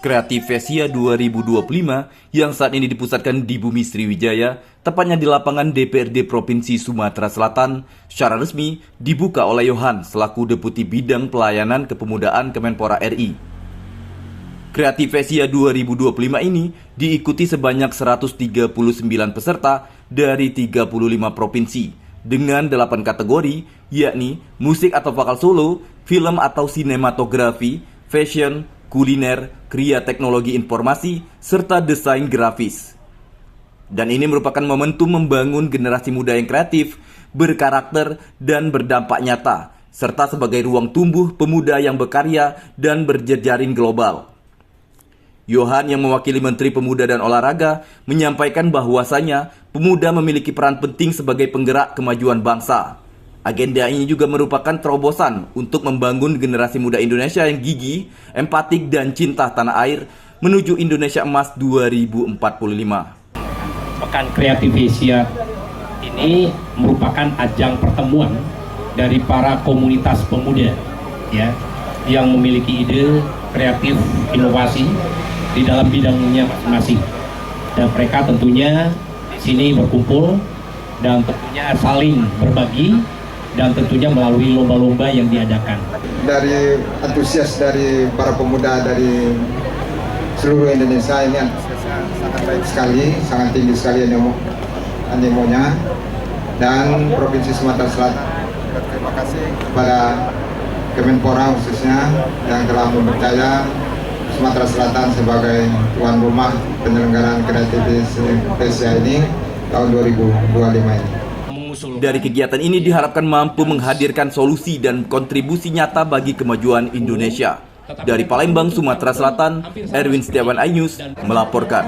Kreativesia 2025 yang saat ini dipusatkan di Bumi Sriwijaya, tepatnya di lapangan DPRD Provinsi Sumatera Selatan, secara resmi dibuka oleh Yohan selaku Deputi Bidang Pelayanan Kepemudaan Kemenpora RI. Kreativesia 2025 ini diikuti sebanyak 139 peserta dari 35 provinsi dengan 8 kategori, yakni musik atau vokal solo, film atau sinematografi, fashion, kuliner, kriya teknologi informasi, serta desain grafis. Dan ini merupakan momentum membangun generasi muda yang kreatif, berkarakter, dan berdampak nyata, serta sebagai ruang tumbuh pemuda yang berkarya dan berjejaring global. Yohan yang mewakili Menteri Pemuda dan Olahraga menyampaikan bahwasanya pemuda memiliki peran penting sebagai penggerak kemajuan bangsa. Agenda ini juga merupakan terobosan untuk membangun generasi muda Indonesia yang gigih, empatik, dan cinta tanah air menuju Indonesia Emas 2045. Pekan Kreativesia ini merupakan ajang pertemuan dari para komunitas pemuda ya, yang memiliki ide kreatif, inovasi di dalam bidangnya masing-masing. Dan mereka tentunya di sini berkumpul dan tentunya saling berbagi dan tentunya melalui lomba-lomba yang diadakan. Dari antusias dari para pemuda dari seluruh Indonesia ini antusiasnya sangat baik sekali, sangat tinggi sekali animonya. Dan Provinsi Sumatera Selatan, terima kasih kepada Kemenpora khususnya yang telah mempercaya Sumatera Selatan sebagai tuan rumah penyelenggaraan Kreativesia ini tahun 2025 ini. Dari kegiatan ini diharapkan mampu menghadirkan solusi dan kontribusi nyata bagi kemajuan Indonesia. Dari Palembang, Sumatera Selatan, Erwin Setiawan, iNews melaporkan.